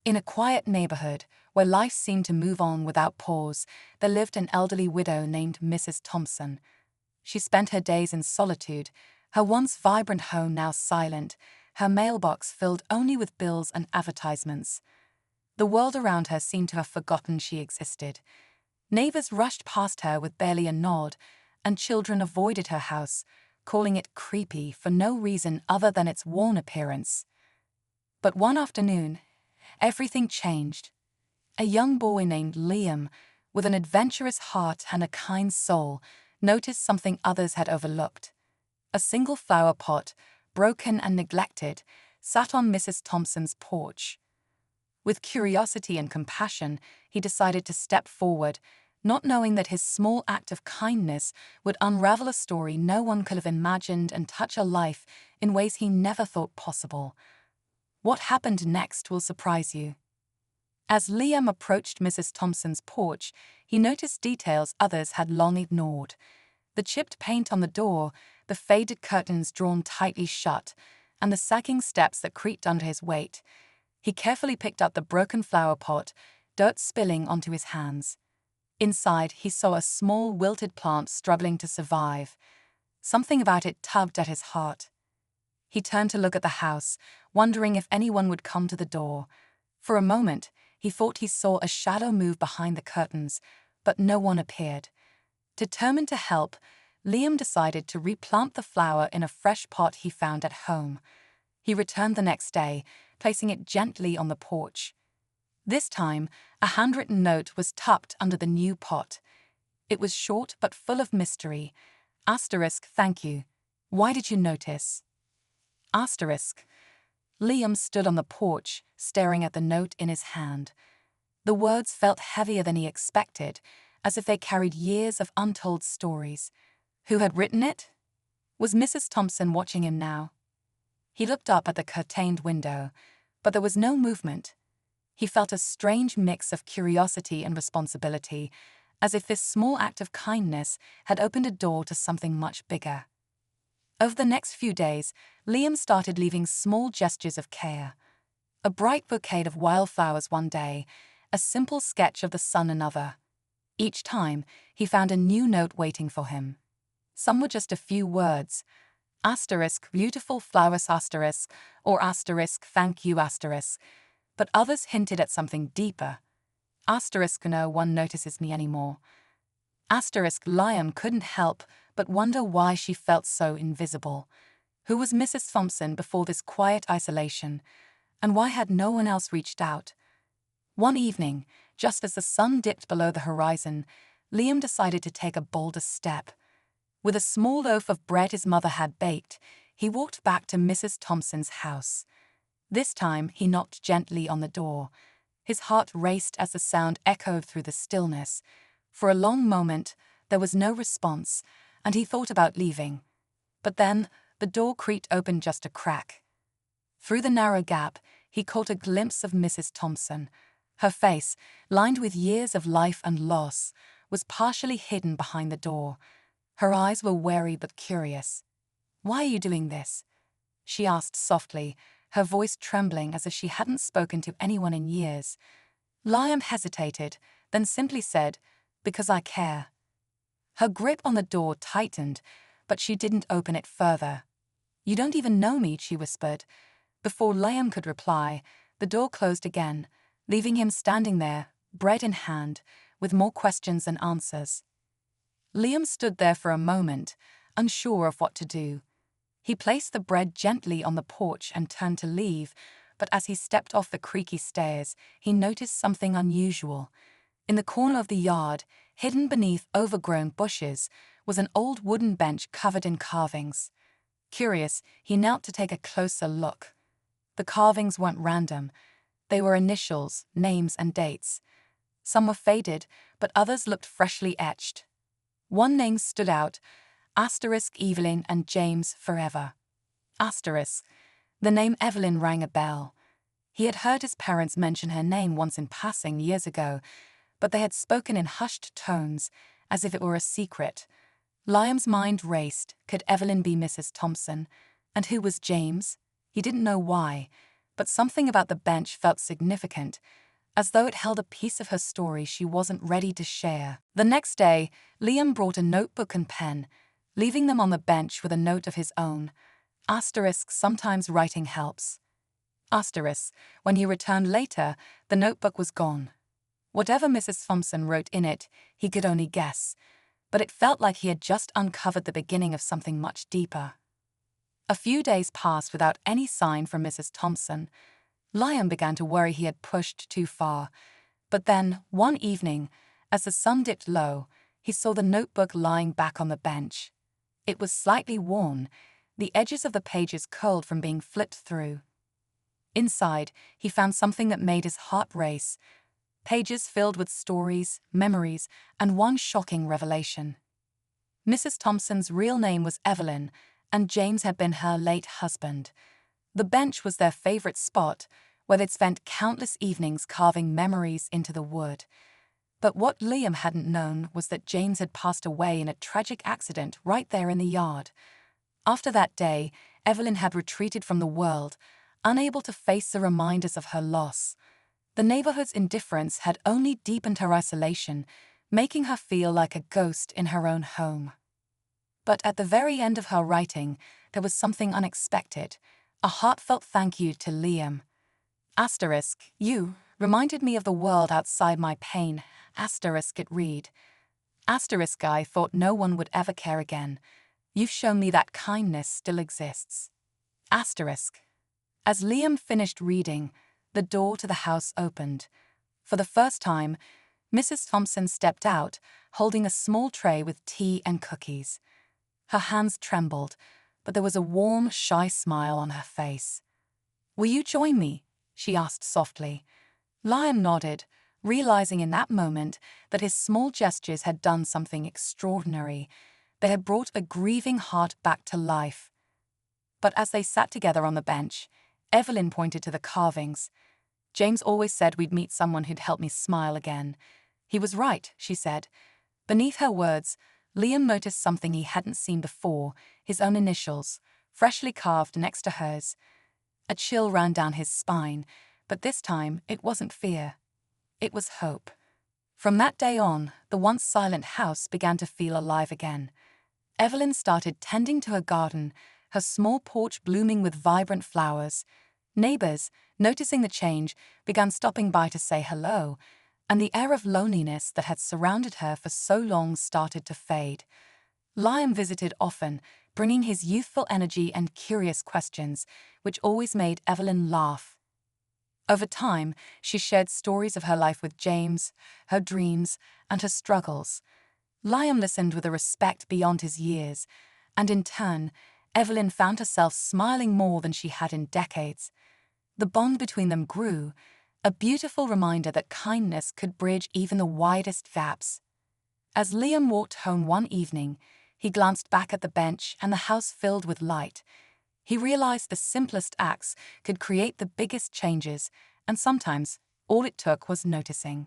In a quiet neighborhood, where life seemed to move on without pause, there lived an elderly widow named Mrs. Thompson. She spent her days in solitude, her once vibrant home now silent, her mailbox filled only with bills and advertisements. The world around her seemed to have forgotten she existed. Neighbors rushed past her with barely a nod, and children avoided her house, calling it creepy for no reason other than its worn appearance. But one afternoon, everything changed. A young boy named Liam, with an adventurous heart and a kind soul, noticed something others had overlooked. A single flower pot, broken and neglected, sat on Mrs. Thompson's porch. With curiosity and compassion, he decided to step forward, not knowing that his small act of kindness would unravel a story no one could have imagined and touch a life in ways he never thought possible. What happened next will surprise you. As Liam approached Mrs. Thompson's porch, he noticed details others had long ignored. The chipped paint on the door, the faded curtains drawn tightly shut, and the sagging steps that creaked under his weight. He carefully picked up the broken flower pot, dirt spilling onto his hands. Inside, he saw a small, wilted plant struggling to survive. Something about it tugged at his heart. He turned to look at the house, wondering if anyone would come to the door. For a moment, he thought he saw a shadow move behind the curtains, but no one appeared. Determined to help, Liam decided to replant the flower in a fresh pot he found at home. He returned the next day, placing it gently on the porch. This time, a handwritten note was tucked under the new pot. It was short but full of mystery. Asterisk, thank you. Why did you notice? Asterisk. Liam stood on the porch, staring at the note in his hand. The words felt heavier than he expected, as if they carried years of untold stories. Who had written it? Was Mrs. Thompson watching him now? He looked up at the curtained window, but there was no movement. He felt a strange mix of curiosity and responsibility, as if this small act of kindness had opened a door to something much bigger. Over the next few days, Liam started leaving small gestures of care. A bright bouquet of wildflowers one day, a simple sketch of the sun another. Each time, he found a new note waiting for him. Some were just a few words. Asterisk, beautiful flowers asterisk, or asterisk, thank you asterisk. But others hinted at something deeper. Asterisk, no one notices me anymore. Asterisk, Liam couldn't help but wonder why she felt so invisible. Who was Mrs. Thompson before this quiet isolation? And why had no one else reached out? One evening, just as the sun dipped below the horizon, Liam decided to take a bolder step. With a small loaf of bread his mother had baked, he walked back to Mrs. Thompson's house. This time, he knocked gently on the door. His heart raced as the sound echoed through the stillness. For a long moment, there was no response, and he thought about leaving. But then, the door creaked open just a crack. Through the narrow gap, he caught a glimpse of Mrs. Thompson. Her face, lined with years of life and loss, was partially hidden behind the door. Her eyes were wary but curious. "Why are you doing this?" she asked softly, her voice trembling as if she hadn't spoken to anyone in years. Liam hesitated, then simply said, "Because I care." Her grip on the door tightened, but she didn't open it further. "You don't even know me," she whispered. Before Liam could reply, the door closed again, leaving him standing there, bread in hand, with more questions than answers. Liam stood there for a moment, unsure of what to do. He placed the bread gently on the porch and turned to leave, but as he stepped off the creaky stairs, he noticed something unusual. In the corner of the yard, hidden beneath overgrown bushes, was an old wooden bench covered in carvings. Curious, he knelt to take a closer look. The carvings weren't random. They were initials, names, and dates. Some were faded, but others looked freshly etched. One name stood out, asterisk Evelyn and James forever. Asterisk. The name Evelyn rang a bell. He had heard his parents mention her name once in passing years ago, but they had spoken in hushed tones, as if it were a secret. Liam's mind raced. Could Evelyn be Mrs. Thompson? And who was James? He didn't know why, but something about the bench felt significant, as though it held a piece of her story she wasn't ready to share. The next day, Liam brought a notebook and pen, leaving them on the bench with a note of his own. Asterisk, sometimes writing helps. Asterisk, when he returned later, the notebook was gone. Whatever Mrs. Thompson wrote in it, he could only guess, but it felt like he had just uncovered the beginning of something much deeper. A few days passed without any sign from Mrs. Thompson. Liam began to worry he had pushed too far. But then, one evening, as the sun dipped low, he saw the notebook lying back on the bench. It was slightly worn, the edges of the pages curled from being flipped through. Inside, he found something that made his heart race. Pages filled with stories, memories, and one shocking revelation. Mrs. Thompson's real name was Evelyn, and James had been her late husband. The bench was their favorite spot, where they'd spent countless evenings carving memories into the wood. But what Liam hadn't known was that James had passed away in a tragic accident right there in the yard. After that day, Evelyn had retreated from the world, unable to face the reminders of her loss. The neighborhood's indifference had only deepened her isolation, making her feel like a ghost in her own home. But at the very end of her writing, there was something unexpected, a heartfelt thank you to Liam. Asterisk, you reminded me of the world outside my pain. Asterisk, it read. Asterisk, I thought no one would ever care again. You've shown me that kindness still exists. Asterisk. As Liam finished reading, the door to the house opened. For the first time, Mrs. Thompson stepped out, holding a small tray with tea and cookies. Her hands trembled, but there was a warm, shy smile on her face. Will you join me? She asked softly. Liam nodded, realizing in that moment that his small gestures had done something extraordinary. They had brought a grieving heart back to life. But as they sat together on the bench, Evelyn pointed to the carvings. James always said we'd meet someone who'd help me smile again. He was right, she said. Beneath her words, Liam noticed something he hadn't seen before, his own initials, freshly carved next to hers. A chill ran down his spine, but this time it wasn't fear. It was hope. From that day on, the once silent house began to feel alive again. Evelyn started tending to her garden, her small porch blooming with vibrant flowers. Neighbors, noticing the change, began stopping by to say hello, and the air of loneliness that had surrounded her for so long started to fade. Liam visited often, bringing his youthful energy and curious questions, which always made Evelyn laugh. Over time, she shared stories of her life with James, her dreams, and her struggles. Liam listened with a respect beyond his years, and in turn, Evelyn found herself smiling more than she had in decades. The bond between them grew, a beautiful reminder that kindness could bridge even the widest gaps. As Liam walked home one evening, he glanced back at the bench and the house filled with light. He realized the simplest acts could create the biggest changes, and sometimes all it took was noticing.